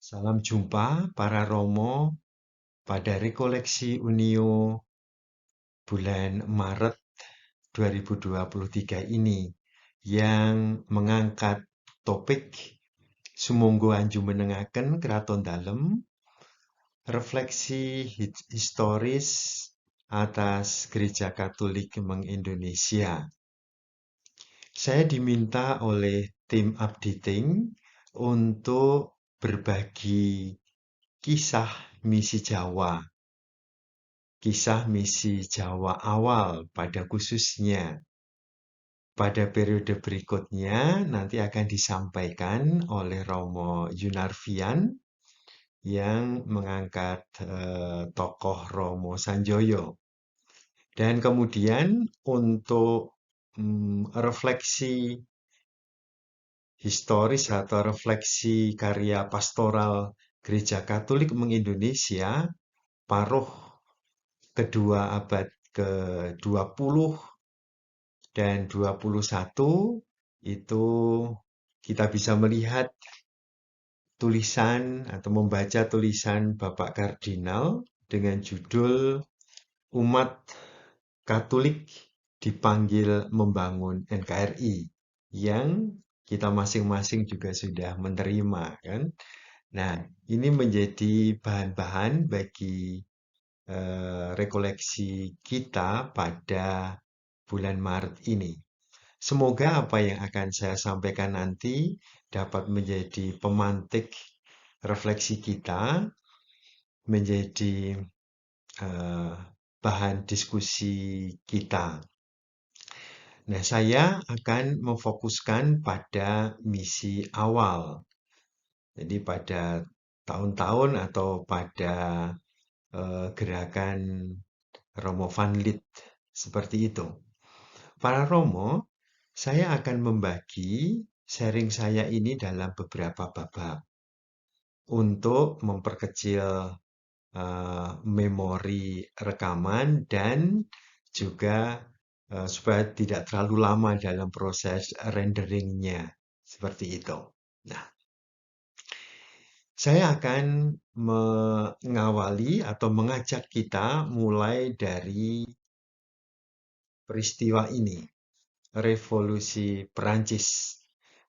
Salam jumpa para Romo pada rekoleksi Unio bulan Maret 2023 ini yang mengangkat topik Sumangga Anjumenengaken Kraton Dalem, refleksi historis atas Gereja Katolik Indonesia. Saya diminta oleh tim updating untuk berbagi kisah misi Jawa. Kisah misi Jawa awal pada khususnya. Pada periode berikutnya nanti akan disampaikan oleh Romo Yunarvian yang mengangkat tokoh Romo Sanjoyo. Dan kemudian untuk refleksi historis atau refleksi karya pastoral Gereja Katolik Indonesia, Paruh kedua abad ke-20 dan 21 itu kita bisa melihat tulisan atau membaca tulisan Bapak Kardinal dengan judul Umat Katolik dipanggil membangun NKRI yang kita masing-masing juga sudah menerima kan. Nah, ini menjadi bahan-bahan bagi rekoleksi kita pada bulan Maret ini. Semoga apa yang akan saya sampaikan nanti dapat menjadi pemantik refleksi kita, menjadi bahan diskusi kita. Nah, saya akan memfokuskan pada misi awal. Jadi pada tahun-tahun atau pada gerakan Romo Van Lith seperti itu. Para Romo, saya akan membagi sharing saya ini dalam beberapa bab untuk memperkecil memori rekaman dan juga supaya tidak terlalu lama dalam proses renderingnya. Seperti itu. Nah, saya akan mengawali atau mengajak kita mulai dari peristiwa ini, Revolusi Perancis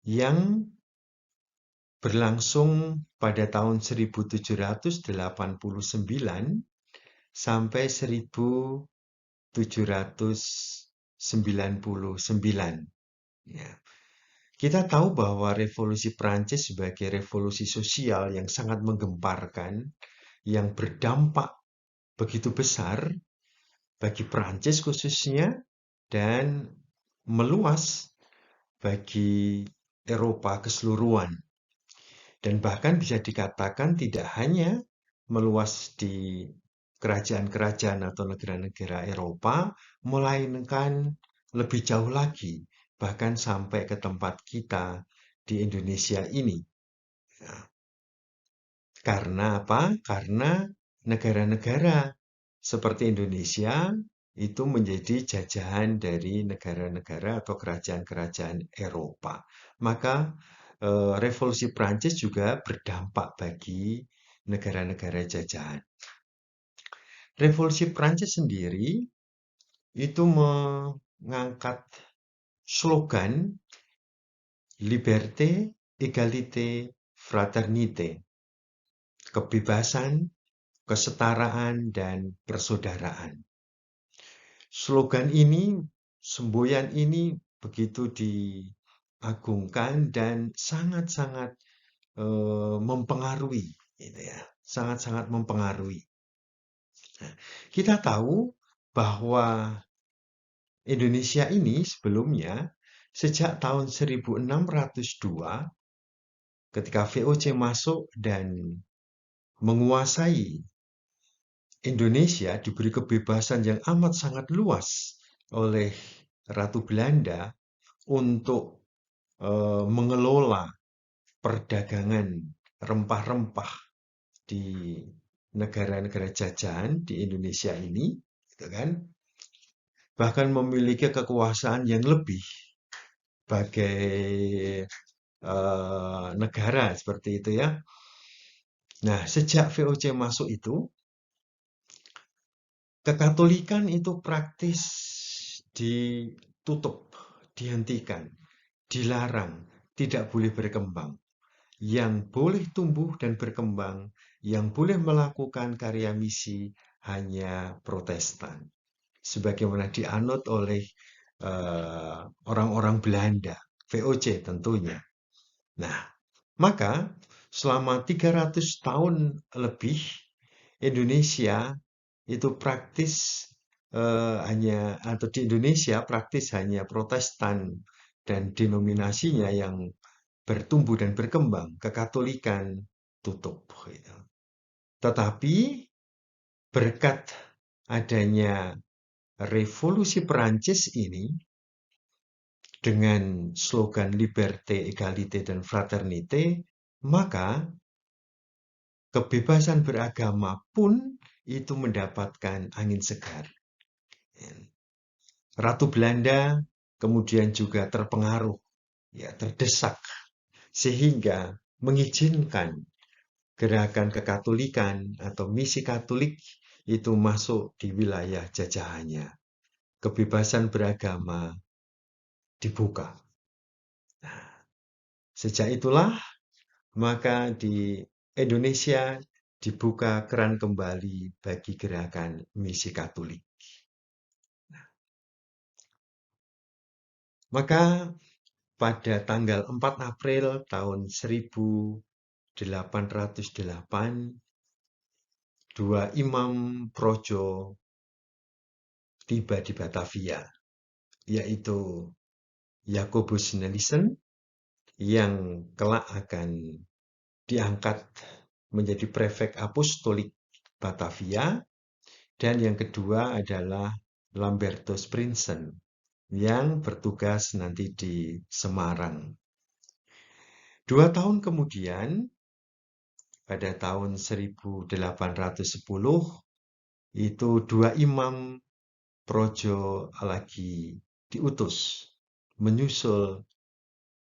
yang berlangsung pada tahun 1789 sampai 1799. Ya. Kita tahu bahwa revolusi Perancis sebagai revolusi sosial yang sangat menggemparkan, yang berdampak begitu besar bagi Perancis khususnya dan meluas bagi Eropa keseluruhan. Dan bahkan bisa dikatakan tidak hanya meluas di kerajaan-kerajaan atau negara-negara Eropa, melainkan lebih jauh lagi, bahkan sampai ke tempat kita di Indonesia ini. Nah, karena apa? Karena negara-negara seperti Indonesia itu menjadi jajahan dari negara-negara atau kerajaan-kerajaan Eropa. Maka revolusi Prancis juga berdampak bagi negara-negara jajahan. Revolusi Prancis sendiri itu mengangkat slogan Liberté, Égalité, Fraternité. Kebebasan, kesetaraan, dan persaudaraan. Slogan ini, semboyan ini begitu diagungkan dan sangat-sangat mempengaruhi, gitu ya, sangat-sangat mempengaruhi. Nah, kita tahu bahwa Indonesia ini sebelumnya sejak tahun 1602 ketika VOC masuk dan menguasai Indonesia, diberi kebebasan yang amat sangat luas oleh Ratu Belanda untuk mengelola perdagangan rempah-rempah di negara-negara jajahan di Indonesia ini, gitu kan? Bahkan memiliki kekuasaan yang lebih sebagai negara seperti itu ya. Nah, sejak VOC masuk itu, kekatolikan itu praktis ditutup, dihentikan, dilarang, tidak boleh berkembang. Yang boleh tumbuh dan berkembang, yang boleh melakukan karya misi hanya Protestan. Sebagaimana dianut oleh orang-orang Belanda, VOC tentunya. Nah, maka selama 300 tahun lebih Indonesia itu praktis hanya atau di Indonesia praktis hanya Protestan dan denominasinya yang bertumbuh dan berkembang, kekatolikan tutup. Gitu. Tetapi berkat adanya revolusi Perancis ini dengan slogan Liberté, Égalité, dan Fraternité, maka kebebasan beragama pun itu mendapatkan angin segar. Ratu Belanda kemudian juga terpengaruh, ya terdesak, sehingga mengizinkan gerakan kekatolikan atau misi Katolik itu masuk di wilayah jajahannya. Kebebasan beragama dibuka. Nah, sejak itulah maka di Indonesia dibuka keran kembali bagi gerakan misi Katolik. Maka pada tanggal 4 April tahun 1808, dua imam projo tiba di Batavia, yaitu Jacobus Nelson yang kelak akan diangkat menjadi prefek apostolik Batavia, dan yang kedua adalah Lambertus Prinsen yang bertugas nanti di Semarang. 2 tahun kemudian, pada tahun 1810, itu dua imam projo lagi diutus menyusul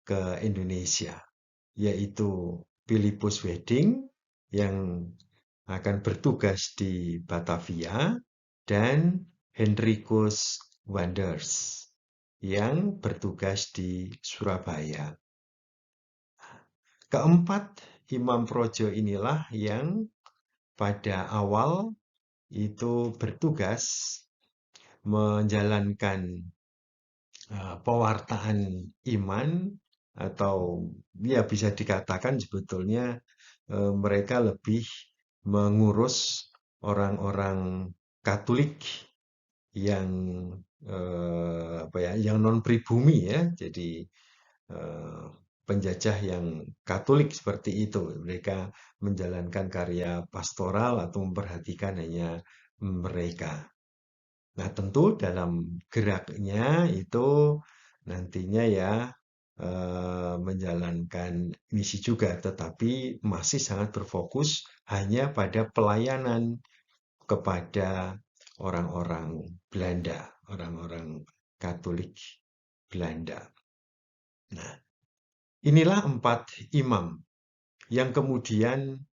ke Indonesia, yaitu Philippus Wedding yang akan bertugas di Batavia dan Henricus Wanders yang bertugas di Surabaya. Keempat imam projo inilah yang pada awal itu bertugas menjalankan pewartaan iman, atau ya bisa dikatakan sebetulnya mereka lebih mengurus orang-orang Katolik yang yang non pribumi, ya. Jadi penjajah yang Katolik seperti itu. Mereka menjalankan karya pastoral atau memperhatikan hanya mereka. Nah, tentu dalam geraknya itu nantinya ya menjalankan misi juga, tetapi masih sangat berfokus hanya pada pelayanan kepada orang-orang Belanda, orang-orang Katolik Belanda. Nah, inilah 4 imam yang kemudian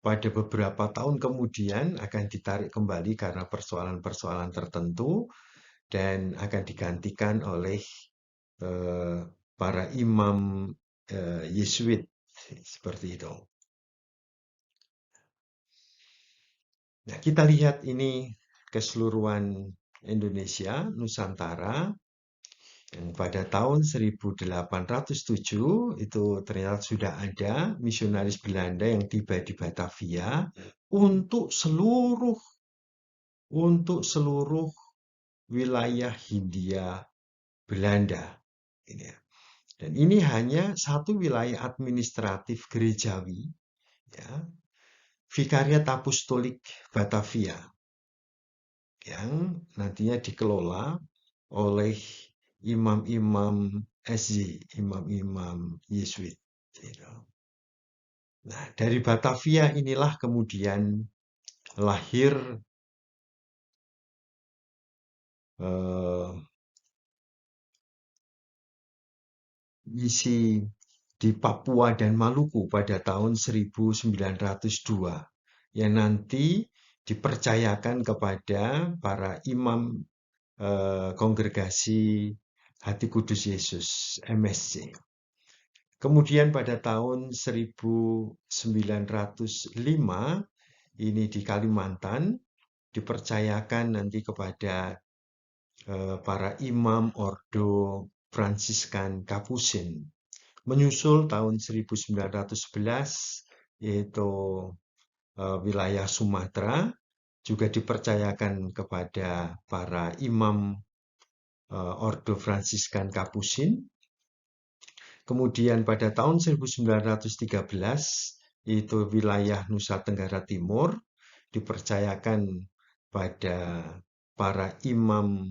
pada beberapa tahun kemudian akan ditarik kembali karena persoalan-persoalan tertentu dan akan digantikan oleh eh, para imam Yesuit seperti itu. Nah, kita lihat ini keseluruhan Indonesia, Nusantara, yang pada tahun 1807 itu ternyata sudah ada misionaris Belanda yang tiba di Batavia untuk seluruh wilayah Hindia Belanda. Ini ya. Dan ini hanya satu wilayah administratif gerejawi, ya, Vikariat Apostolik Batavia, yang nantinya dikelola oleh imam-imam SY, imam-imam Yesuit. Nah, dari Batavia inilah kemudian lahir misi di Papua dan Maluku pada tahun 1902 yang nanti dipercayakan kepada para imam kongregasi Hati Kudus Yesus MSC. Kemudian pada tahun 1905 ini di Kalimantan dipercayakan nanti kepada para imam Ordo Fransiskan Kapusin. Menyusul tahun 1911 yaitu wilayah Sumatera juga dipercayakan kepada para imam Ordo Fransiskan Kapusin. Kemudian pada tahun 1913 itu wilayah Nusa Tenggara Timur dipercayakan pada para imam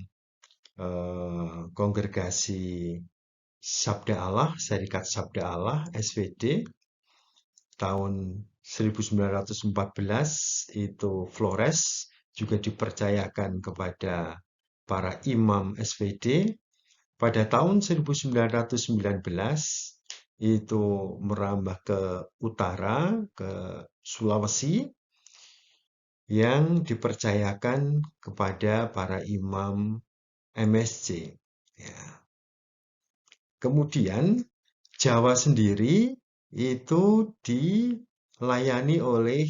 kongregasi Sabda Allah, Serikat Sabda Allah, SWD. Tahun 1914 itu Flores juga dipercayakan kepada para imam SWD. Pada tahun 1919 itu merambah ke utara, ke Sulawesi, yang dipercayakan kepada para imam MSC. Ya. Kemudian Jawa sendiri itu dilayani oleh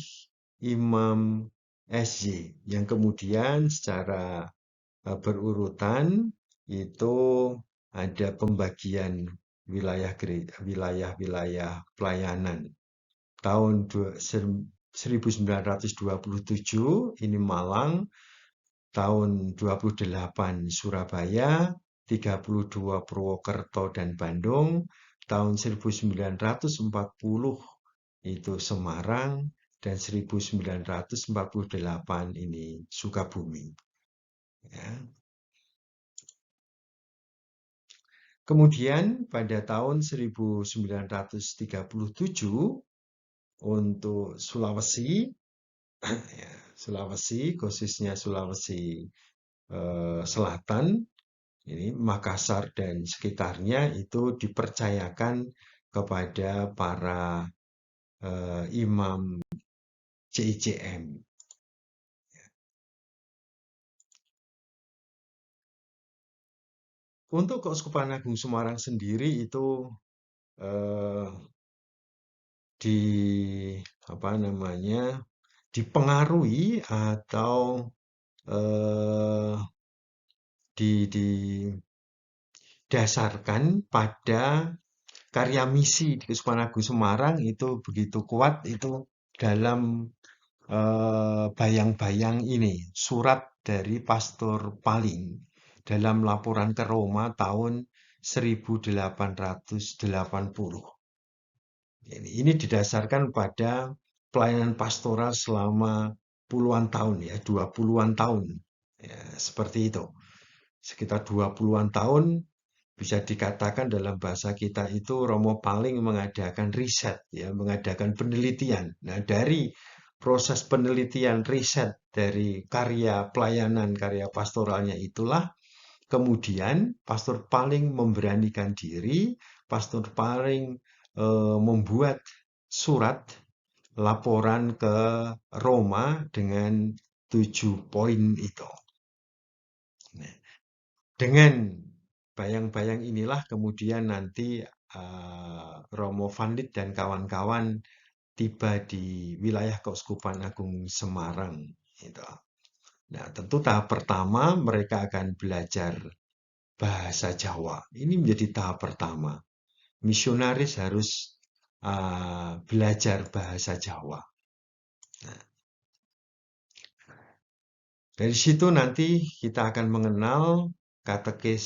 Imam SY yang kemudian secara berurutan itu ada pembagian wilayah-wilayah pelayanan. Tahun 1927 ini Malang, tahun 28 Surabaya, 32 Purwokerto dan Bandung, tahun 1940 itu Semarang, dan 1948 ini Sukabumi. Ya. Kemudian pada tahun 1937 untuk Sulawesi, ya, Sulawesi khususnya Sulawesi Selatan, ini Makassar dan sekitarnya itu dipercayakan kepada para imam CICM. Untuk Keuskupan Agung Semarang sendiri itu dipengaruhi atau didasarkan pada karya misi di Keuskupan Agung Semarang itu begitu kuat itu dalam bayang-bayang ini surat dari Pastor Paling dalam laporan ke Roma tahun 1880. Ini didasarkan pada pelayanan pastoral selama puluhan tahun ya, 20-an tahun. Ya, seperti itu. Sekitar 20-an tahun bisa dikatakan dalam bahasa kita itu Romo Paling mengadakan riset ya, mengadakan penelitian. Nah, dari proses penelitian riset dari karya pelayanan, karya pastoralnya itulah kemudian Pastor Paling memberanikan diri, Pastor Paling membuat surat laporan ke Roma dengan 7 poin itu. Nah, dengan bayang-bayang inilah kemudian nanti Romo Vandit dan kawan-kawan tiba di wilayah Keuskupan Agung Semarang. Gitu. Nah, tentu tahap pertama mereka akan belajar bahasa Jawa. Ini menjadi tahap pertama. Misionaris harus belajar bahasa Jawa. Nah, dari situ nanti kita akan mengenal katekis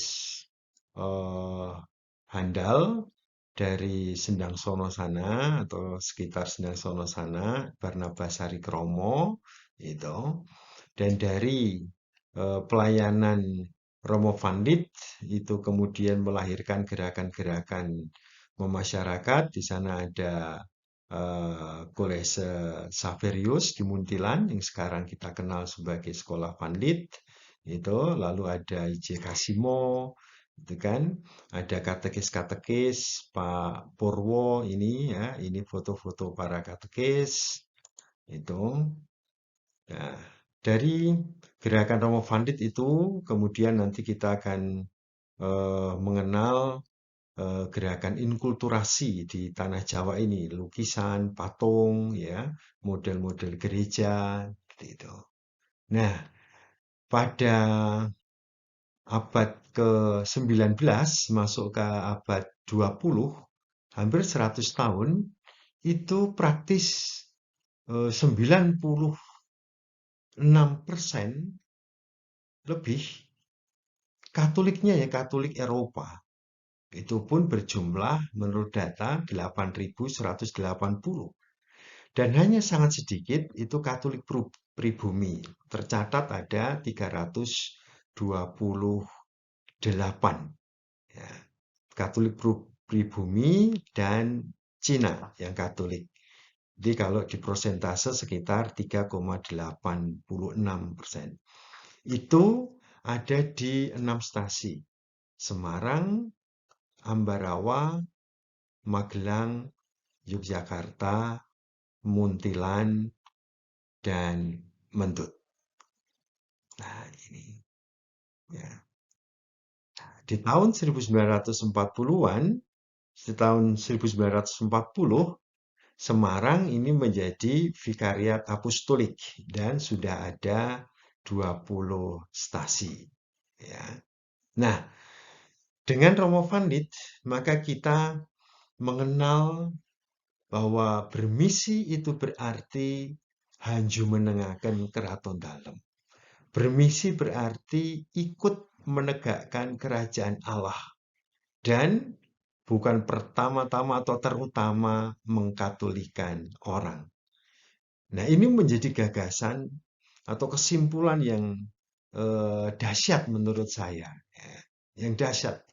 handal dari Sendang Sono sana atau sekitar Sendang Sono sana, Barnabas Hari Kromo itu. Dan dari pelayanan Romo Vandit itu kemudian melahirkan gerakan-gerakan memasyarakat. Di sana ada Kolese Saverius di Muntilan yang sekarang kita kenal sebagai Sekolah Vandit itu, lalu ada IJ Kasimo Itu kan ada katekis-katekis Pak Purwo ini ya, ini foto-foto para katekis itu. Nah, dari gerakan Romo Vandit itu kemudian nanti kita akan mengenal gerakan inkulturasi di tanah Jawa ini, lukisan, patung, ya, model-model gereja, gitu itu. Nah, pada abad ke-19 masuk ke abad 20, hampir 100 tahun, itu praktis 96% lebih Katoliknya ya Katolik Eropa. Itu pun berjumlah menurut data 8.180. Dan hanya sangat sedikit itu Katolik pribumi. Tercatat ada 328 ya, Katolik pribumi dan Cina yang Katolik. Jadi kalau di prosentase sekitar 3,86%. Itu ada di 6 stasi. Semarang, Ambarawa, Magelang, Yogyakarta, Muntilan, dan Mentut. Nah, ini ya. Di tahun 1940-an, di tahun 1940, Semarang ini menjadi Vikariat Apostolik dan sudah ada 20 stasi. Ya. Nah, dengan Romo Vandit, maka kita mengenal bahwa bermisi itu berarti hanju menengahkan keraton dalam. Bermisi berarti ikut menegakkan kerajaan Allah dan bukan pertama-tama atau terutama mengkatolikan orang. Nah, ini menjadi gagasan atau kesimpulan yang dahsyat menurut saya. Ya, yang dahsyat.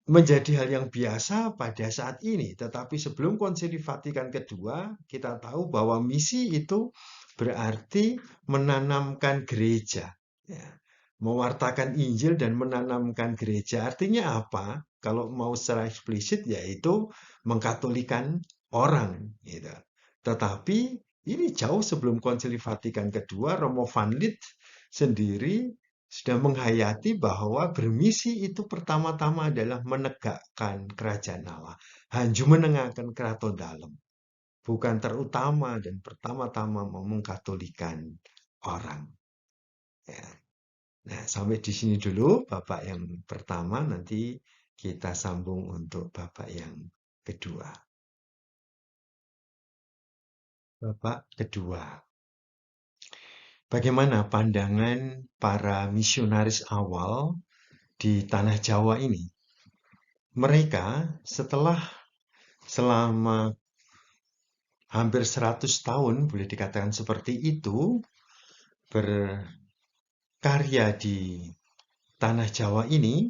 Menjadi hal yang biasa pada saat ini. Tetapi sebelum Konsili Vatikan kedua, kita tahu bahwa misi itu berarti menanamkan gereja. Ya. Mewartakan Injil dan menanamkan gereja. Artinya apa? Kalau mau secara eksplisit, yaitu mengkatolikan orang. Gitu. Tetapi ini jauh sebelum Konsili Vatikan kedua, Romo Van Lith sendiri sudah menghayati bahwa bermisi itu pertama-tama adalah menegakkan kerajaan Allah. Hanju menengahkan keraton dalam. Bukan terutama dan pertama-tama mengkatolikan orang. Ya. Nah, sampai di sini dulu Bapak yang pertama, nanti kita sambung untuk Bapak yang kedua. Bapak kedua. Bagaimana pandangan para misionaris awal di tanah Jawa ini? Mereka setelah selama hampir 100 tahun, boleh dikatakan seperti itu, berkarya di tanah Jawa ini,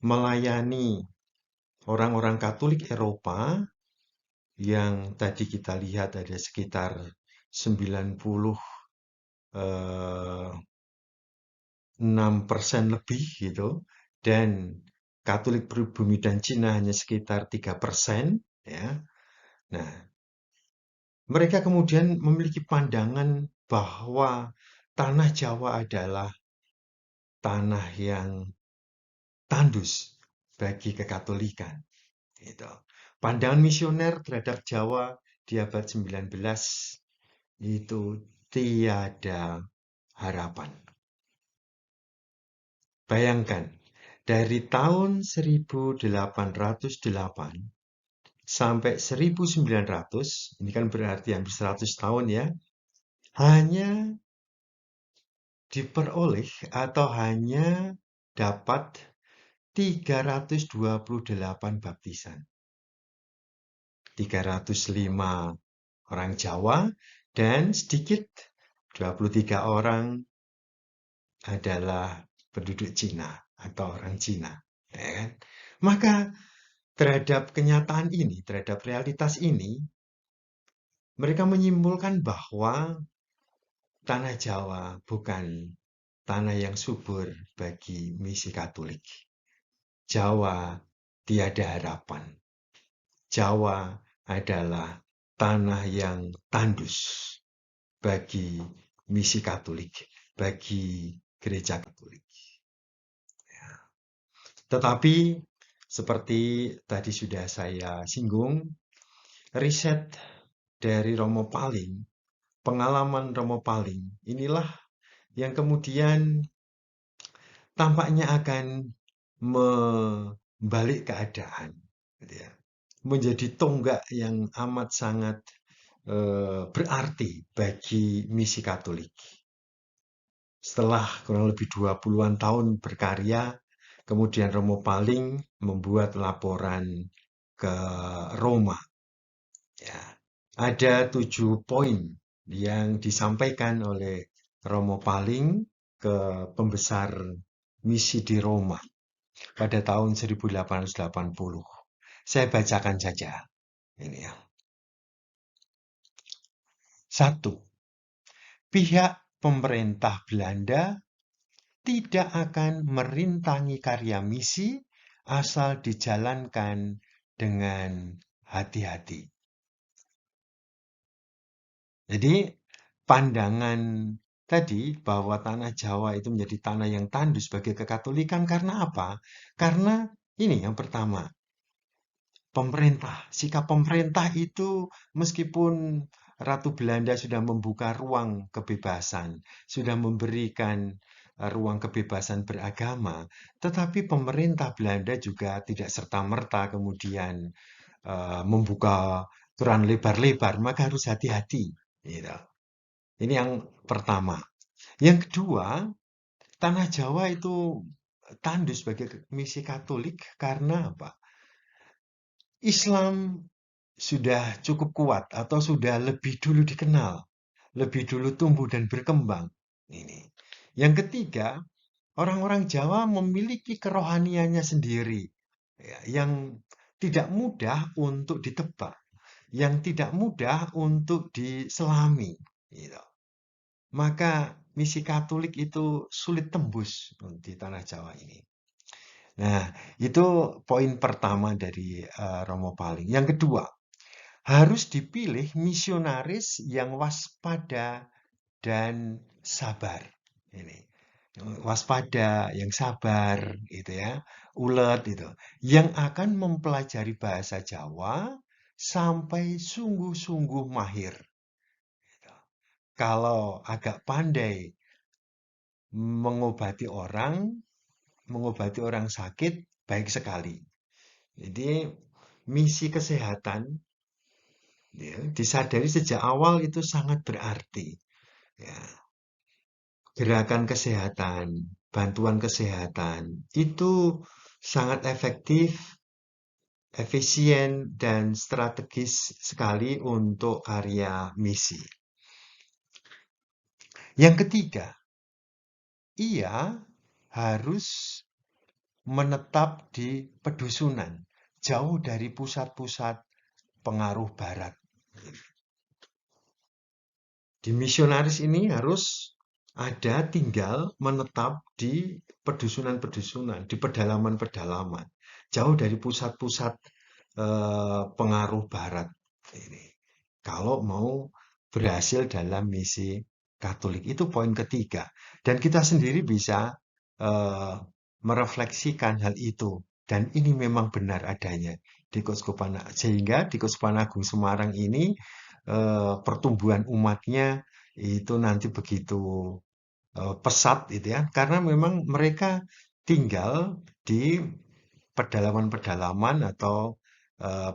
melayani orang-orang Katolik Eropa yang tadi kita lihat ada sekitar 96% lebih gitu, dan Katolik pribumi dan Cina hanya sekitar 3%, ya. Nah, mereka kemudian memiliki pandangan bahwa tanah Jawa adalah tanah yang tandus bagi kekatolikan. Gitu. Pandangan misioner terhadap Jawa di abad 19 itu tiada harapan. Bayangkan, dari tahun 1808 sampai 1900, ini kan berarti hampir 100 tahun ya, hanya diperoleh atau hanya dapat 328 baptisan. 305 orang Jawa dan sedikit 23 orang adalah penduduk Cina atau orang Cina. Ya kan? Maka terhadap kenyataan ini, terhadap realitas ini, mereka menyimpulkan bahwa tanah Jawa bukan tanah yang subur bagi misi Katolik. Jawa tiada harapan. Jawa adalah tanah yang tandus bagi misi Katolik, bagi gereja Katolik. Tetapi seperti tadi sudah saya singgung, riset dari Romo Paling, pengalaman Romo Paling, inilah yang kemudian tampaknya akan membalik keadaan, gitu ya. Menjadi tonggak yang amat sangat berarti bagi misi Katolik. Setelah kurang lebih 20-an tahun berkarya, kemudian Romo Paling membuat laporan ke Roma. Ya, ada 7 poin yang disampaikan oleh Romo Paling ke pembesar misi di Roma pada tahun 1880. Saya bacakan saja. Ini ya. 1. Pihak pemerintah Belanda tidak akan merintangi karya misi asal dijalankan dengan hati-hati. Jadi pandangan tadi bahwa tanah Jawa itu menjadi tanah yang tandus bagi kekatolikan karena apa? Karena ini yang pertama, sikap pemerintah itu meskipun Ratu Belanda sudah membuka ruang kebebasan, sudah memberikan ruang kebebasan beragama, tetapi pemerintah Belanda juga tidak serta-merta kemudian membuka keran lebar-lebar, maka harus hati-hati. Gitu. Ini yang pertama. Yang kedua, tanah Jawa itu tandus bagi misi Katolik karena apa? Islam sudah cukup kuat atau sudah lebih dulu dikenal, lebih dulu tumbuh dan berkembang. Ini. Yang ketiga, orang-orang Jawa memiliki kerohaniannya sendiri, ya, yang tidak mudah untuk ditebak, yang tidak mudah untuk diselami. Gitu. Maka misi Katolik itu sulit tembus di tanah Jawa ini. Nah, itu poin pertama dari Romo Paling. Yang kedua, harus dipilih misionaris yang waspada dan sabar. Ini waspada, yang sabar, gitu ya, ulet itu, yang akan mempelajari bahasa Jawa sampai sungguh-sungguh mahir. Gitu. Kalau agak pandai mengobati orang sakit, baik sekali. Jadi misi kesehatan ya, disadari sejak awal itu sangat berarti. Ya, gerakan kesehatan, bantuan kesehatan itu sangat efektif, efisien, dan strategis sekali untuk karya misi. Yang ketiga, ia harus menetap di pedusunan, jauh dari pusat-pusat pengaruh barat. Di misionaris ini harus ada tinggal menetap di pedusunan-pedusunan, di pedalaman-pedalaman, jauh dari pusat-pusat pengaruh barat ini. Kalau mau berhasil dalam misi Katolik itu poin ketiga, dan kita sendiri bisa eh, merefleksikan hal itu. Dan ini memang benar adanya di Keuskupan, sehingga di Keuskupan Agung Semarang ini pertumbuhan umatnya itu nanti begitu pesat gitu ya, karena memang mereka tinggal di pedalaman-pedalaman atau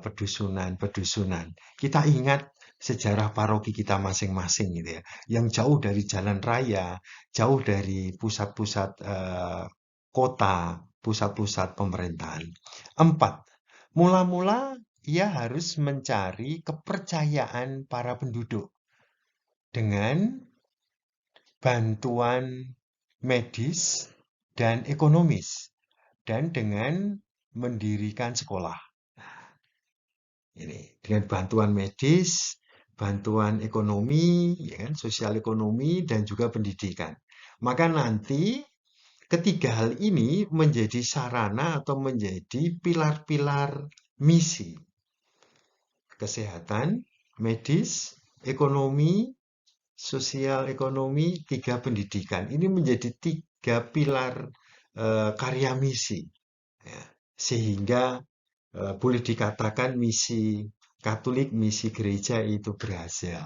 pedusunan-pedusunan. Kita ingat sejarah paroki kita masing-masing gitu ya, yang jauh dari jalan raya, jauh dari pusat-pusat kota, pusat-pusat pemerintahan. 4. Mula-mula ia harus mencari kepercayaan para penduduk dengan bantuan medis dan ekonomis dan dengan mendirikan sekolah. Ini dengan bantuan medis, bantuan ekonomi, ya kan, sosial ekonomi dan juga pendidikan. Maka nanti ketiga hal ini menjadi sarana atau menjadi pilar-pilar misi. Kesehatan, medis, ekonomi, sosial ekonomi, tiga pendidikan. Ini menjadi tiga pilar karya misi. Ya. Sehingga boleh dikatakan misi Katolik, misi gereja itu berhasil.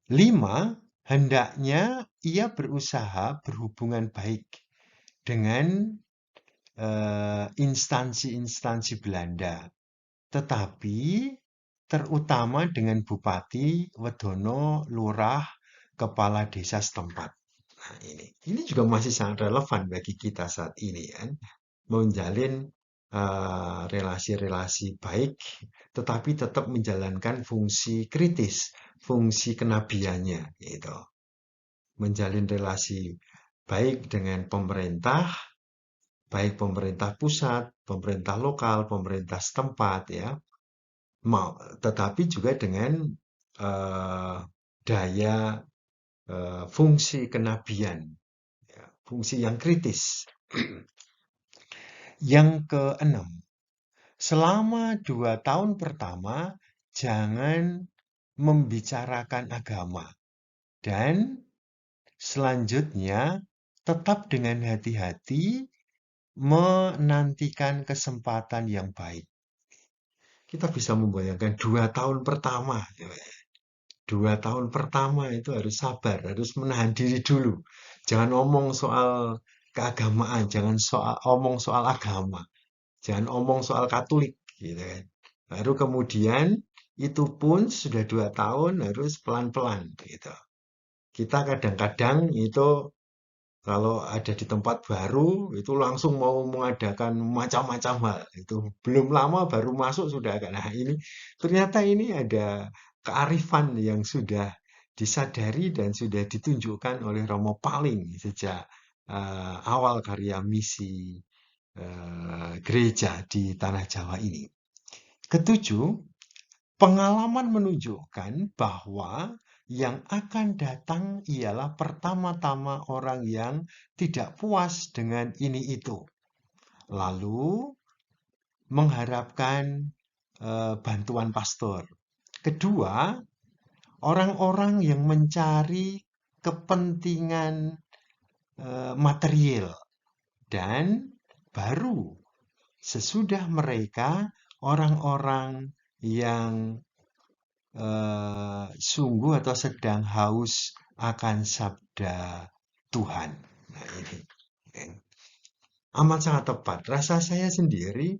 5, hendaknya ia berusaha berhubungan baik dengan instansi-instansi Belanda, tetapi terutama dengan bupati, wedono, lurah, kepala desa setempat. Nah, ini juga masih sangat relevan bagi kita saat ini, kan? Menjalin relasi-relasi baik, tetapi tetap menjalankan fungsi kritis, fungsi kenabiannya, gitu. Menjalin relasi baik dengan pemerintah, baik pemerintah pusat, pemerintah lokal, pemerintah setempat, ya. Tetapi juga dengan daya fungsi kenabian, ya, fungsi yang kritis. Yang keenam, selama 2 tahun pertama jangan membicarakan agama, dan selanjutnya tetap dengan hati-hati menantikan kesempatan yang baik. Kita bisa membayangkan 2 tahun pertama. 2 tahun pertama itu harus sabar, harus menahan diri dulu. Jangan omong soal keagamaan, jangan omong soal agama, jangan omong soal Katolik, gitu kan. Baru kemudian itu pun sudah 2 tahun harus pelan-pelan, gitu. Kita kadang-kadang itu kalau ada di tempat baru itu langsung mau mengadakan macam-macam hal. Itu belum lama baru masuk sudah agak. Nah, ini ternyata ini ada kearifan yang sudah disadari dan sudah ditunjukkan oleh Romo Paling sejak awal karya misi gereja di tanah Jawa ini. Ketujuh, pengalaman menunjukkan bahwa yang akan datang ialah pertama-tama orang yang tidak puas dengan ini itu, lalu mengharapkan bantuan pastor. Kedua, orang-orang yang mencari kepentingan material, dan baru sesudah mereka orang-orang yang sungguh atau sedang haus akan sabda Tuhan. Nah, ini amat sangat tepat. Rasa saya sendiri,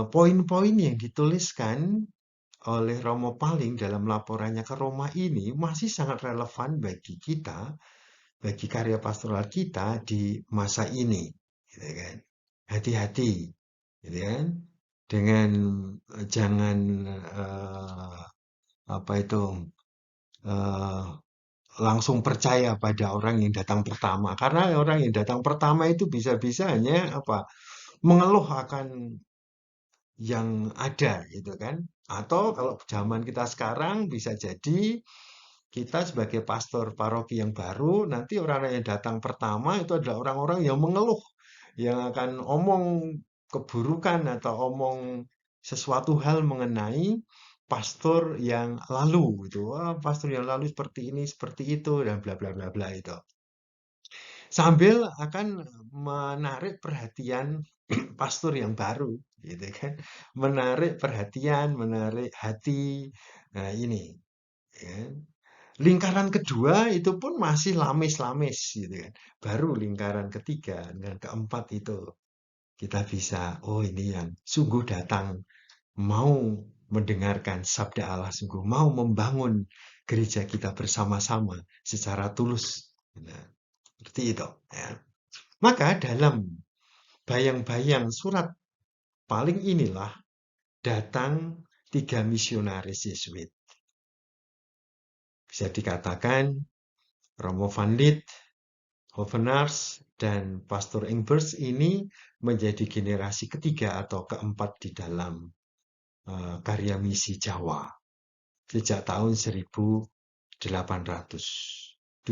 poin-poin yang dituliskan oleh Romo Paling dalam laporannya ke Roma ini masih sangat relevan bagi kita, bagi karya pastoral kita di masa ini, gitu kan. Hati-hati, gitu kan, dengan jangan apa itu langsung percaya pada orang yang datang pertama, karena orang yang datang pertama itu bisa-bisa hanya apa, mengeluh akan yang ada, gitu kan. Atau kalau zaman kita sekarang bisa jadi kita sebagai pastor paroki yang baru, nanti orang yang datang pertama itu adalah orang-orang yang mengeluh, yang akan omong keburukan atau omong sesuatu hal mengenai pastor yang lalu, gitu. Wah, pastor yang lalu seperti ini, seperti itu, dan bla bla bla bla itu. Sambil akan menarik perhatian pastor yang baru, gitu kan. Menarik perhatian, menarik hati. Nah, ini, ya. Lingkaran kedua itu pun masih lamis-lamis, gitu kan. Baru lingkaran ketiga dan keempat itu kita bisa, oh ini yang sungguh datang, mau mendengarkan sabda Allah, sungguh mau membangun gereja kita bersama-sama secara tulus. Nah, seperti itu, ya. Maka dalam bayang-bayang surat Paling inilah datang 3 misionaris Yesuit. Bisa dikatakan Romo van Lith, Hovenaars, dan Pastor Ingbers ini menjadi generasi ketiga atau keempat di dalam karya misi Jawa sejak tahun 1800. 1808.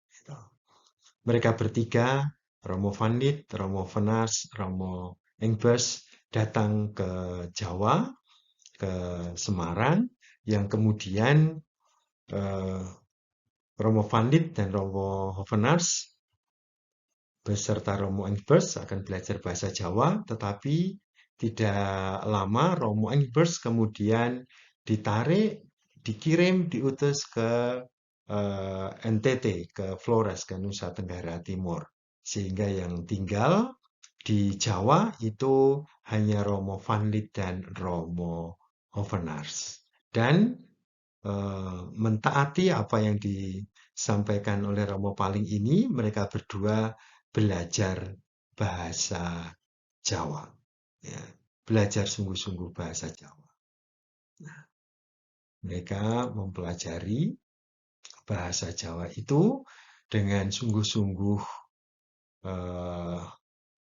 Gitu. Mereka bertiga, Romo van Lith, Romo Venars, Romo Engbers, datang ke Jawa, ke Semarang, yang kemudian eh, Romo van Lith dan Romo Venars beserta Romo Engbers akan belajar bahasa Jawa, tetapi tidak lama Romo Engbers kemudian ditarik, dikirim, diutus ke NTT, ke Flores, ke Nusa Tenggara Timur. Sehingga yang tinggal di Jawa itu hanya Romo van Lith dan Romo Hovenars. Dan mentaati apa yang disampaikan oleh Romo Paling ini, mereka berdua belajar bahasa Jawa. Ya, belajar sungguh-sungguh bahasa Jawa. Mereka mempelajari bahasa Jawa itu dengan sungguh-sungguh eh,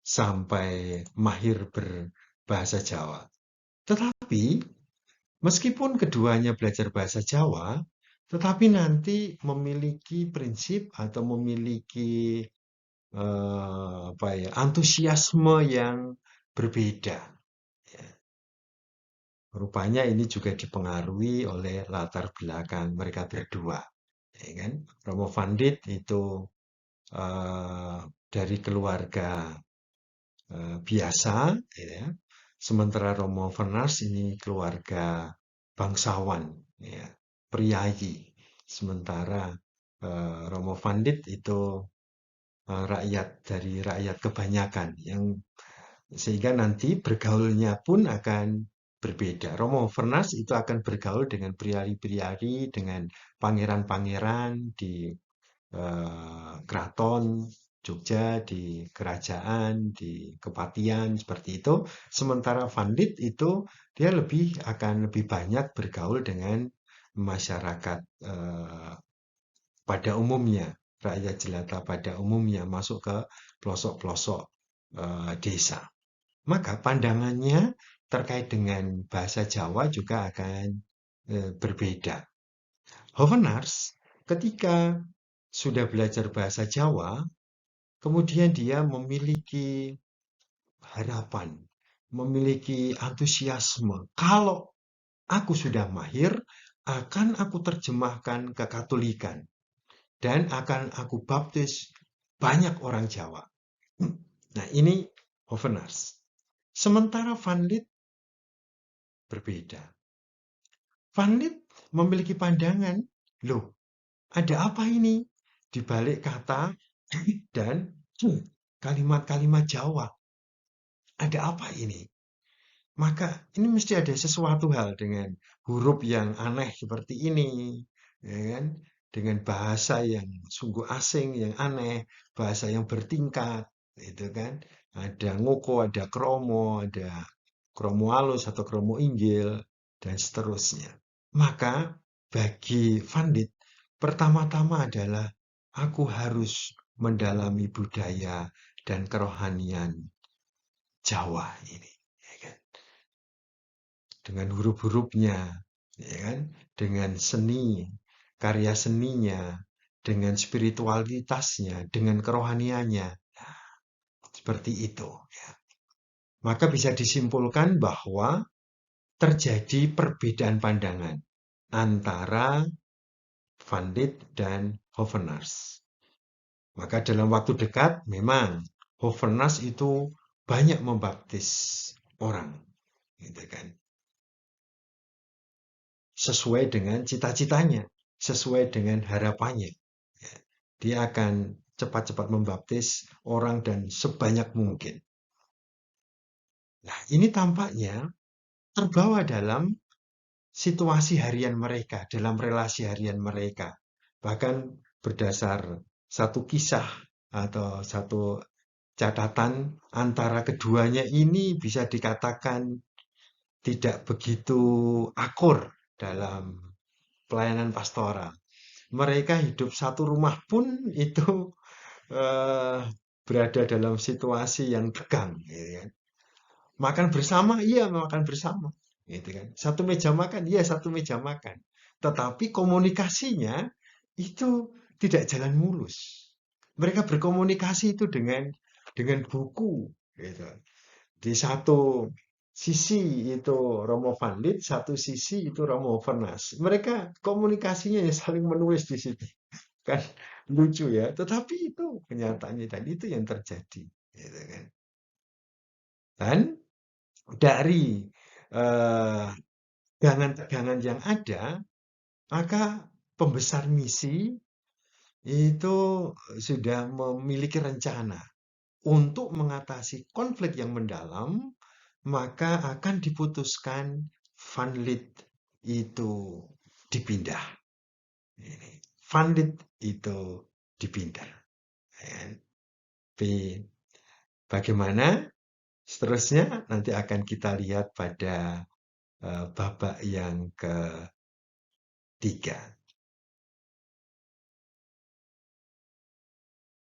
sampai mahir berbahasa Jawa. Tetapi meskipun keduanya belajar bahasa Jawa, tetapi nanti memiliki prinsip atau memiliki apa ya, antusiasme yang berbeda. Ya. Rupanya ini juga dipengaruhi oleh latar belakang mereka berdua. Ya kan? Romo van Dit itu eh, dari keluarga biasa, ya. Sementara Romo Venars ini keluarga bangsawan, ya, priayi. Sementara Romo van Dit itu rakyat dari rakyat kebanyakan yang sehingga nanti bergaulnya pun akan berbeda. Romo Vernas itu akan bergaul dengan priari-priari, dengan pangeran-pangeran di keraton Jogja, di kerajaan, di kepatian seperti itu. Sementara Van Lith itu dia akan lebih banyak bergaul dengan masyarakat pada umumnya, rakyat jelata pada umumnya masuk ke pelosok-pelosok desa. Maka pandangannya terkait dengan bahasa Jawa juga akan berbeda. Hovenars ketika sudah belajar bahasa Jawa, kemudian dia memiliki harapan, memiliki antusiasme. Kalau aku sudah mahir, akan aku terjemahkan ke Katolikan dan akan aku baptis banyak orang Jawa. Nah, ini Hovenars. Sementara Van Lith berbeda. Van Lith memiliki pandangan, loh, ada apa ini di balik kata dan kalimat-kalimat Jawa? Ada apa ini? Maka ini mesti ada sesuatu hal dengan huruf yang aneh seperti ini, ya kan? Dengan bahasa yang sungguh asing, yang aneh, bahasa yang bertingkat, itu kan? Ada ngoko, ada kromo, ada kromo halus atau kromo inggil, dan seterusnya. Maka bagi Vandit, pertama-tama adalah aku harus mendalami budaya dan kerohanian Jawa ini, ya kan? Dengan huruf-hurufnya, ya kan? Dengan seni, karya seninya, dengan spiritualitasnya, dengan kerohaniannya. Nah, seperti itu. Ya. Maka bisa disimpulkan bahwa terjadi perbedaan pandangan antara Van Lith dan Hovenars. Maka dalam waktu dekat memang Hovenars itu banyak membaptis orang, gitu kan? Sesuai dengan cita-citanya, sesuai dengan harapannya. Ya. Dia akan cepat-cepat membaptis orang dan sebanyak mungkin. Nah, ini tampaknya terbawa dalam situasi harian mereka, dalam relasi harian mereka. Bahkan berdasar satu kisah atau satu catatan antara keduanya ini bisa dikatakan tidak begitu akur dalam pelayanan pastoral. Mereka hidup satu rumah pun itu eh, berada dalam situasi yang tegang, gitu kan. Makan bersama, iya makan bersama, gitu kan. Satu meja makan, iya satu meja makan. tetapi komunikasinya itu tidak jalan mulus. Mereka berkomunikasi itu dengan buku, gitu. Di satu sisi itu Romo Van Lith, satu sisi itu Romo Vernas. Mereka komunikasinya ya saling menulis di situ. Kan lucu ya, tetapi itu kenyataannya dan itu yang terjadi, gitu kan. Dan dari eh, tegangan-tegangan yang ada, maka pembesar misi itu sudah memiliki rencana untuk mengatasi konflik yang mendalam, maka akan diputuskan Van Lith itu dipindah. Van Lith itu dipindah. Ya. Tapi bagaimana seterusnya nanti akan kita lihat pada babak yang ketiga.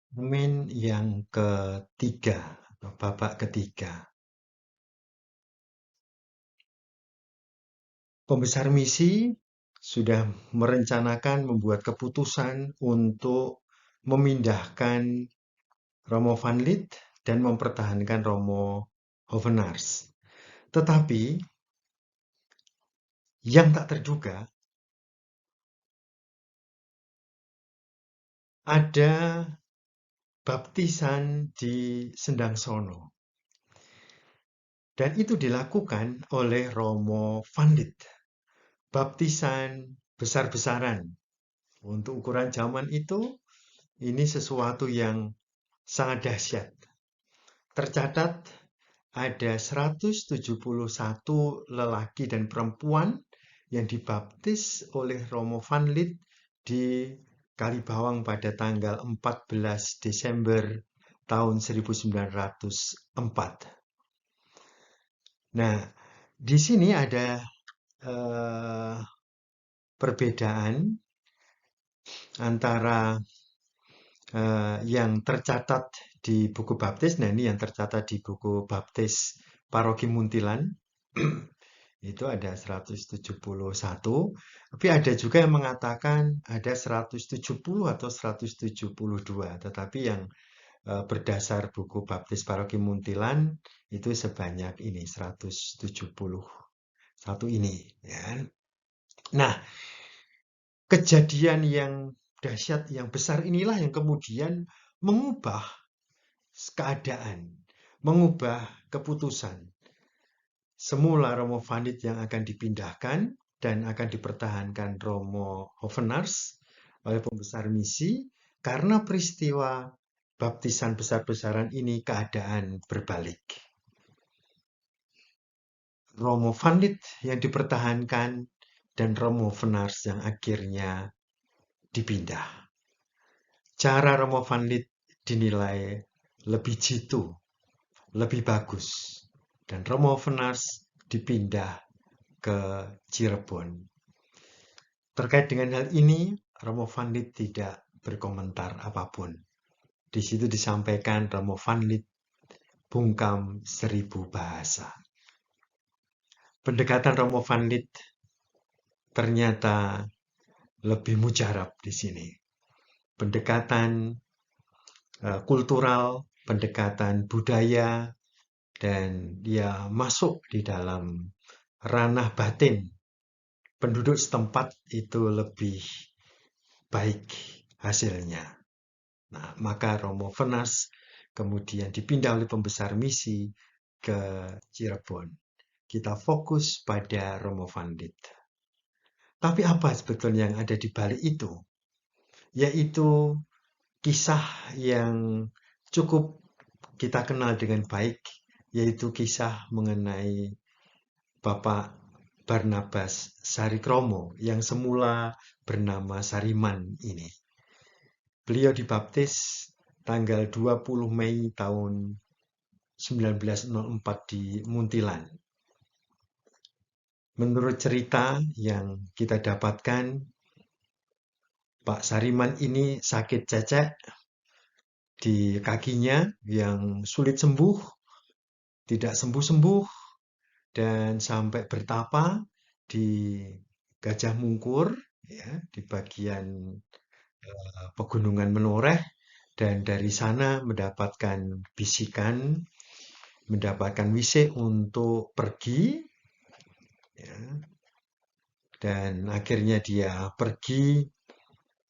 Momen yang ketiga, babak ketiga. Pembesar misi sudah merencanakan membuat keputusan untuk memindahkan Romo Van Lith dan mempertahankan Romo Hovenaars. Tetapi yang tak terduga ada baptisan di Sendang Sono. Dan itu dilakukan oleh Romo Van Lith. Baptisan besar-besaran. Untuk ukuran zaman itu, ini sesuatu yang sangat dahsyat. Tercatat ada 171 lelaki dan perempuan yang dibaptis oleh Romo Van Lith di Kalibawang pada tanggal 14 Desember tahun 1904. Nah, di sini ada perbedaan antara yang tercatat di buku baptis. Nah, ini yang tercatat di buku baptis Paroki Muntilan. Itu ada 171, tapi ada juga yang mengatakan ada 170 atau 172, tetapi yang berdasar buku baptis Paroki Muntilan itu sebanyak ini 171 ini, ya. Nah, kejadian yang dahsyat, yang besar inilah yang kemudian mengubah keadaan, mengubah keputusan. Semula Romo Van Lith yang akan dipindahkan dan akan dipertahankan Romo Hovenaars oleh pembesar misi, karena peristiwa baptisan besar-besaran ini keadaan berbalik. Romo Van Lith yang dipertahankan dan Romo Hovenaars yang akhirnya dipindah. Cara Romo Van Lith dinilai lebih jitu, lebih bagus. Dan Romo Hovenaars dipindah ke Cirebon. Terkait dengan hal ini, Romo Van Lith tidak berkomentar apapun. Di situ disampaikan Romo Van Lith bungkam 1000 bahasa. Pendekatan Romo Van Lith ternyata lebih mujarab di sini. Pendekatan kultural, pendekatan budaya, dan dia masuk di dalam ranah batin penduduk setempat itu lebih baik hasilnya. Nah, maka Romo Vernas kemudian dipindah oleh pembesar misi ke Cirebon. Kita fokus pada Romo Van Lith. Tapi apa sebetulnya yang ada di balik itu? Yaitu kisah yang cukup kita kenal dengan baik, yaitu kisah mengenai Bapak Barnabas Sarikromo yang semula bernama Sariman ini. Beliau dibaptis tanggal 20 Mei tahun 1904 di Muntilan. Menurut cerita yang kita dapatkan, Pak Sariman ini sakit cecek di kakinya yang sulit sembuh, tidak sembuh-sembuh, dan sampai bertapa di Gajah Mungkur, ya, di bagian pegunungan Menoreh, dan dari sana mendapatkan bisikan, mendapatkan wisik untuk pergi, ya, dan akhirnya dia pergi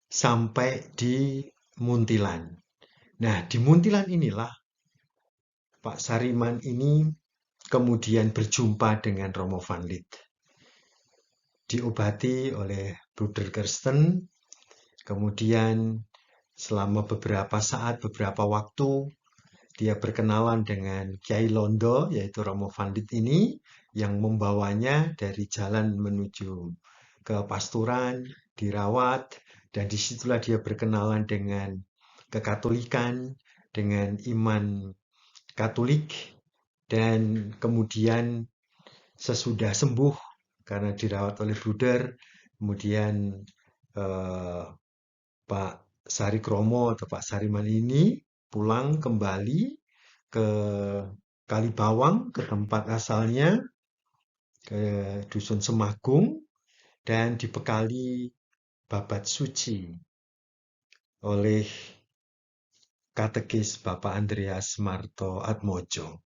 sampai di Muntilan. Nah, di Muntilan inilah Pak Sariman ini kemudian berjumpa dengan Romo Van Lith. Diobati oleh Bruder Kirsten, kemudian selama beberapa saat, beberapa waktu, dia berkenalan dengan Kiai Londo, yaitu Romo Van Lith ini, yang membawanya dari jalan menuju ke pasturan, dirawat, dan disitulah dia berkenalan dengan kekatolikan, dengan iman Katolik, dan kemudian sesudah sembuh karena dirawat oleh Bruder, kemudian eh, Pak Sari Kromo atau Pak Sariman ini pulang kembali ke Kalibawang, ke tempat asalnya, ke Dusun Semagung, dan dibekali babat suci oleh katekis Bapak Andreas Marto Atmojo.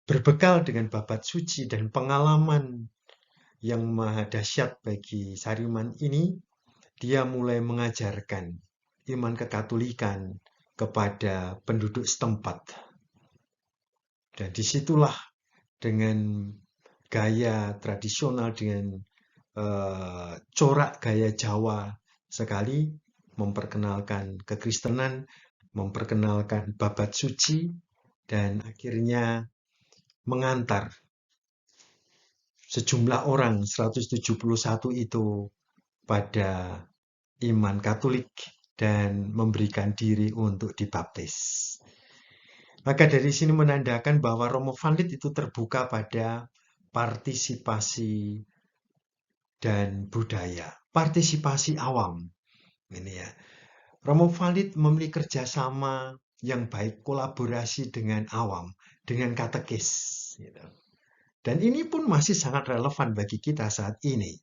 Berbekal dengan babat suci dan pengalaman yang maha dahsyat bagi Sariman ini, dia mulai mengajarkan iman kekatolikan kepada penduduk setempat. Dan disitulah dengan gaya tradisional, dengan corak gaya Jawa sekali, memperkenalkan kekristenan, memperkenalkan babat suci, dan akhirnya mengantar sejumlah orang 171 itu pada iman Katolik dan memberikan diri untuk dibaptis. Maka dari sini menandakan bahwa Romo Van Lith itu terbuka pada partisipasi dan budaya, partisipasi awam. Ini ya, Romo Van Lith memiliki kerjasama yang baik, kolaborasi dengan awam, dengan katekis. Gitu. Dan ini pun masih sangat relevan bagi kita saat ini.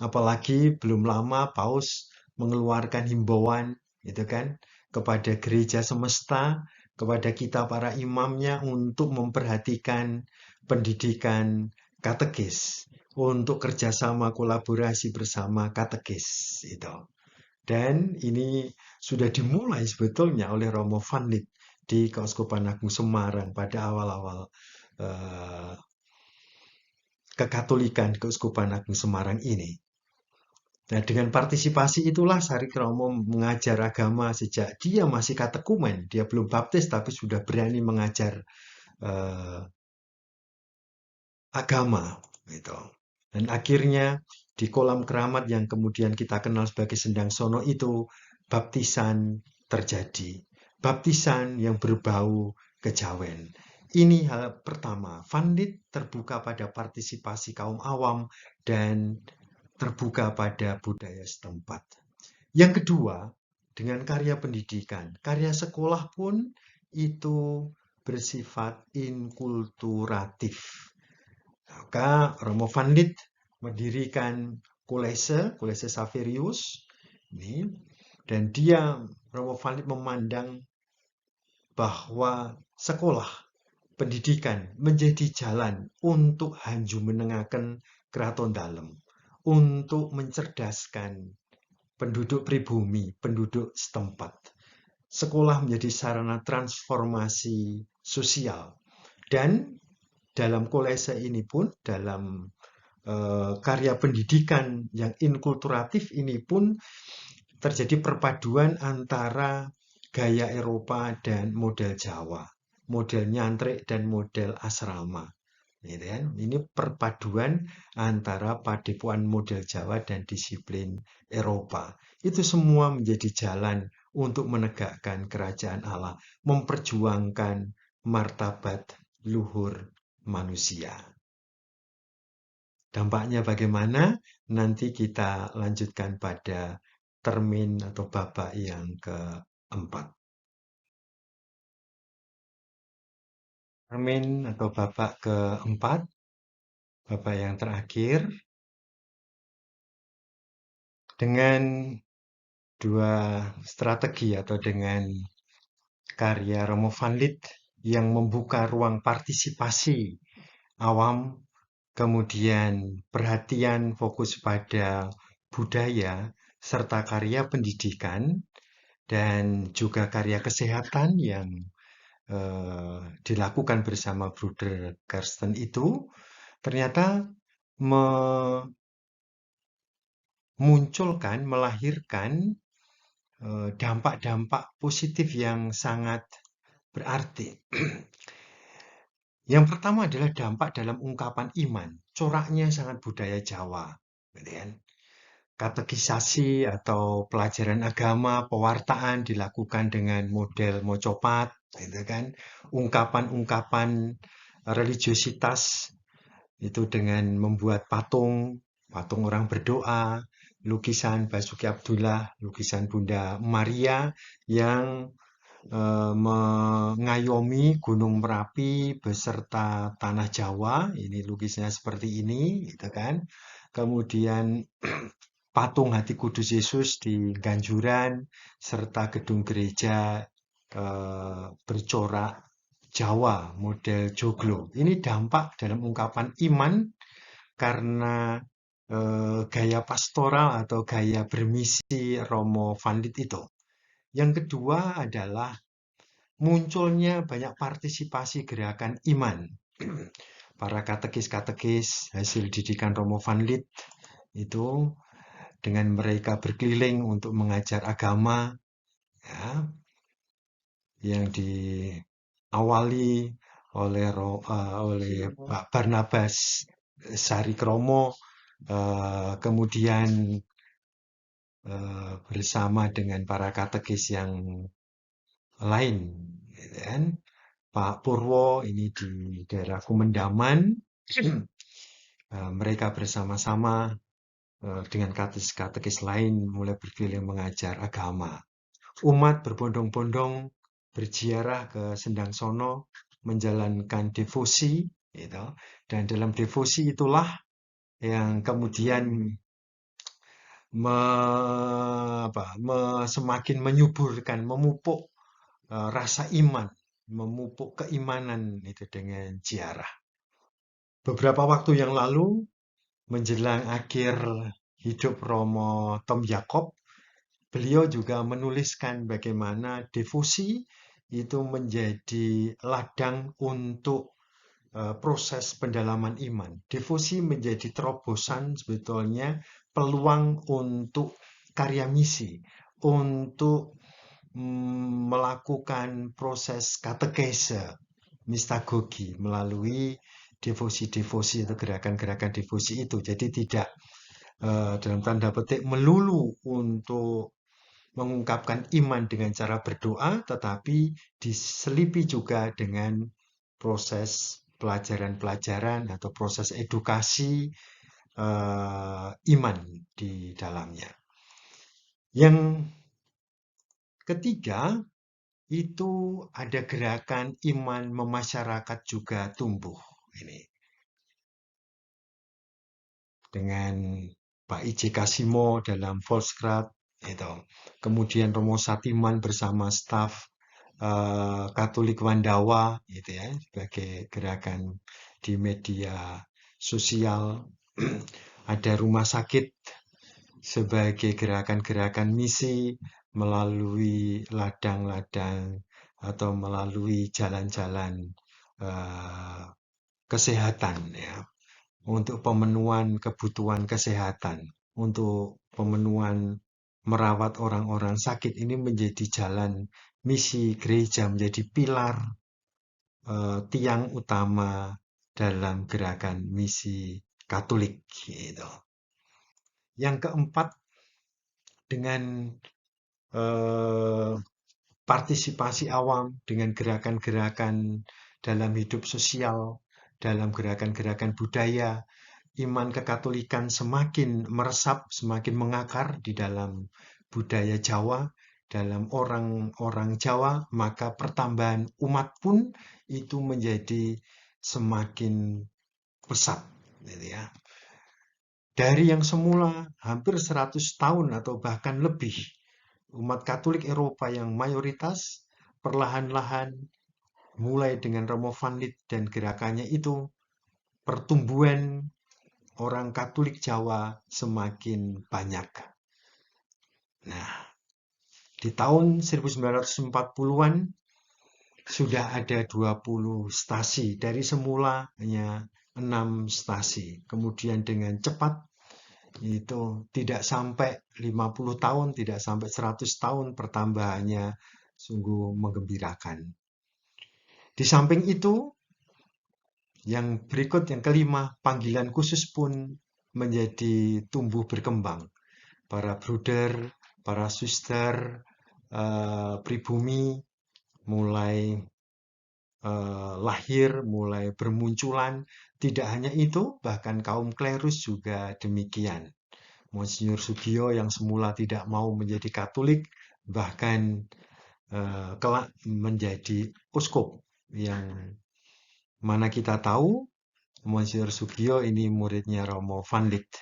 Apalagi belum lama Paus mengeluarkan himbauan, gitu kan, kepada gereja semesta, kepada kita para imamnya untuk memperhatikan pendidikan katekis, untuk kerjasama kolaborasi bersama katekis itu. Dan ini sudah dimulai sebetulnya oleh Romo Van Lith di Keuskupan Agung Semarang pada awal-awal eh, kekatolikan Keuskupan Agung Semarang ini. Nah, dengan partisipasi itulah Sari Kromo mengajar agama sejak dia masih katekumen. Dia belum baptis tapi sudah berani mengajar eh, agama gitu. Dan akhirnya di kolam keramat yang kemudian kita kenal sebagai Sendang Sono itu baptisan terjadi. Baptisan yang berbau kejawen. Ini hal pertama. Van Lith terbuka pada partisipasi kaum awam dan terbuka pada budaya setempat. Yang kedua, dengan karya pendidikan. Karya sekolah pun itu bersifat inkulturatif. Maka Romo Van Lith mendirikan Kolese Saverius, ini, dan dia Romo Van Lith memandang bahwa sekolah pendidikan menjadi jalan untuk hanju menengahkan keraton dalem, untuk mencerdaskan penduduk pribumi, penduduk setempat. Sekolah menjadi sarana transformasi sosial. Dan dalam kolese ini pun, dalam karya pendidikan yang inkulturatif ini pun terjadi perpaduan antara gaya Eropa dan model Jawa, model nyantrik dan model asrama. Gitu kan? Ini perpaduan antara padepokan model Jawa dan disiplin Eropa. Itu semua menjadi jalan untuk menegakkan kerajaan Allah, memperjuangkan martabat luhur manusia. Dampaknya bagaimana? Nanti kita lanjutkan pada termin atau babak yang keempat. Termin atau babak keempat, babak yang terakhir, Dengan dua strategi atau dengan karya Romo Van Lith yang membuka ruang partisipasi awam, kemudian perhatian fokus pada budaya, serta karya pendidikan, dan juga karya kesehatan yang dilakukan bersama Bruder Karsten itu, ternyata memunculkan, melahirkan dampak-dampak positif yang sangat berarti. Yang pertama adalah dampak dalam ungkapan iman. Coraknya sangat budaya Jawa, gitu kan. Katekisasi atau pelajaran agama, pewartaan dilakukan dengan model mocopat, gitu kan. Ungkapan-ungkapan religiositas itu dengan membuat patung, patung orang berdoa, lukisan Basuki Abdullah, lukisan Bunda Maria yang mengayomi Gunung Merapi beserta tanah Jawa. Ini lukisnya seperti ini, gitu kan. Kemudian patung Hati Kudus Yesus di Ganjuran serta gedung gereja bercorak Jawa model joglo. Ini dampak dalam ungkapan iman karena gaya pastoral atau gaya bermisi Romo Van Lith itu. Yang kedua adalah munculnya banyak partisipasi gerakan iman. Para katekis-katekis hasil didikan Romo Van Lith itu dengan mereka berkeliling untuk mengajar agama, ya, yang diawali oleh Pak Barnabas Sarikromo, kemudian bersama dengan para katekis yang lain, gitu kan. Pak Purwo ini di daerah Kumendaman, mereka bersama-sama dengan katekis-katekis lain mulai berkeliling mengajar agama. Umat berbondong-bondong berziarah ke Sendang Sono menjalankan devosi, gitu. Dan dalam devosi itulah yang kemudian semakin menyuburkan, memupuk rasa iman, memupuk keimanan itu dengan ziarah. Beberapa waktu yang lalu, menjelang akhir hidup Romo Tom Jakob, beliau juga menuliskan bagaimana devosi itu menjadi ladang untuk proses pendalaman iman. Devosi menjadi terobosan sebetulnya peluang untuk karya misi, untuk melakukan proses katekese, mistagogi melalui devosi-devosi atau gerakan-gerakan devosi itu. Jadi tidak dalam tanda petik melulu untuk mengungkapkan iman dengan cara berdoa, tetapi diselipi juga dengan proses pelajaran-pelajaran atau proses edukasi iman di dalamnya. Yang ketiga, itu ada gerakan iman memasyarakat juga tumbuh. Ini dengan Pak I.J. Kasimo dalam Volkskrad, itu. Kemudian Romo Satiman bersama staf Katolik Wandawa, gitu ya, sebagai gerakan di media sosial. Ada rumah sakit sebagai gerakan-gerakan misi melalui ladang-ladang atau melalui jalan-jalan kesehatan, ya, untuk pemenuhan kebutuhan kesehatan, untuk pemenuhan merawat orang-orang sakit. Ini menjadi jalan misi gereja, menjadi pilar tiang utama dalam gerakan misi Katolik, gitu. Yang keempat, dengan partisipasi awam, dengan gerakan-gerakan dalam hidup sosial, dalam gerakan-gerakan budaya, iman kekatolikan semakin meresap, semakin mengakar di dalam budaya Jawa, dalam orang-orang Jawa, maka pertambahan umat pun itu menjadi semakin pesat, gitu ya. Dari yang semula hampir 100 tahun atau bahkan lebih, umat Katolik Eropa yang mayoritas perlahan-lahan mulai dengan Romo Van Lith dan gerakannya itu, pertumbuhan orang Katolik Jawa semakin banyak. Nah, di tahun 1940-an sudah ada 20 stasi. Dari semula hanya 6 stasi. Kemudian dengan cepat itu tidak sampai 50 tahun, tidak sampai 100 tahun pertambahannya sungguh menggembirakan. Di samping itu, yang berikut yang kelima, panggilan khusus pun menjadi tumbuh berkembang. Para bruder, para suster, pribumi mulai lahir, mulai bermunculan. Tidak hanya itu, bahkan kaum klerus juga demikian. Monsinyur Sugio yang semula tidak mau menjadi Katolik, bahkan kelak menjadi uskup, yang mana kita tahu Monsinyur Sugio ini muridnya Romo Van Lith.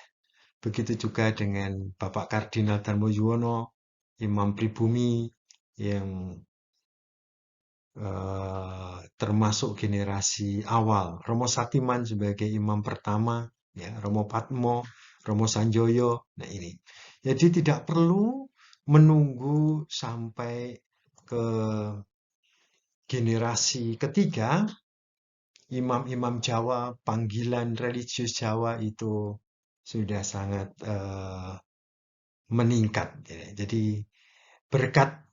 Begitu juga dengan Bapak Kardinal Darmo Yuwono, Imam Pribumi yang termasuk generasi awal. Romo Satiman sebagai imam pertama, ya, Romo Patmo, Romo Sanjoyo. Nah ini, jadi tidak perlu menunggu sampai ke generasi ketiga. Imam-imam Jawa, panggilan religius Jawa itu sudah sangat meningkat. Ya. Jadi berkat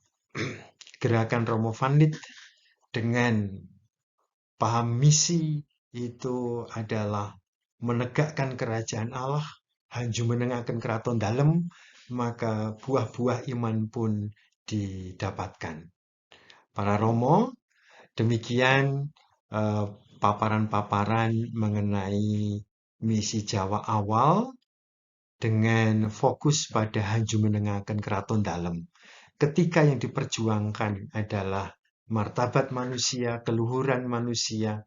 gerakan Romo Van Lith dengan paham misi itu adalah menegakkan kerajaan Allah, hanju menengahkan keraton dalem, maka buah-buah iman pun didapatkan. Para Romo, demikian eh, paparan-paparan mengenai misi Jawa awal dengan fokus pada hanju menengahkan keraton dalem. Ketika yang diperjuangkan adalah martabat manusia, keluhuran manusia,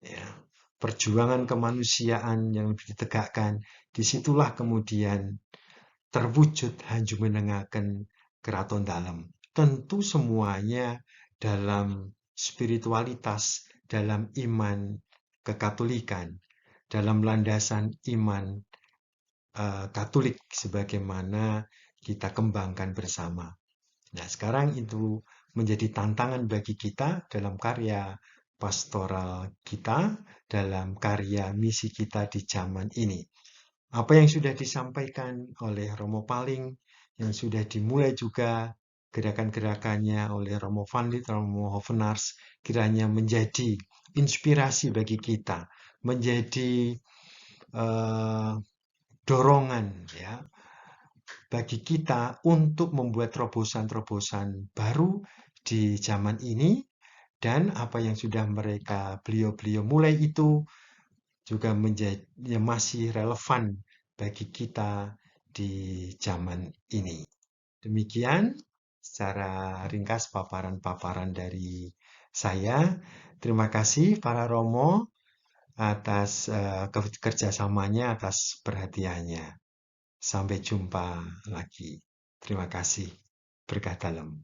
ya, perjuangan kemanusiaan yang ditegakkan, disitulah kemudian terwujud hanju menengahkan keraton dalem. Tentu semuanya dalam spiritualitas, dalam iman kekatolikan, dalam landasan iman Katolik sebagaimana kita kembangkan bersama. Nah, sekarang itu menjadi tantangan bagi kita dalam karya pastoral kita, dalam karya misi kita di zaman ini. Apa yang sudah disampaikan oleh Romo Paling, yang sudah dimulai juga gerakan-gerakannya oleh Romo Van Lith, Romo Hovenaars, kiranya menjadi inspirasi bagi kita, menjadi dorongan, ya, bagi kita untuk membuat terobosan-terobosan baru di zaman ini, dan apa yang sudah beliau-beliau mulai itu juga menjadi masih relevan bagi kita di zaman ini. Demikian secara ringkas paparan-paparan dari saya. Terima kasih para Romo atas kerjasamanya, atas perhatiannya. Sampai jumpa lagi. Terima kasih. Berkah dalam.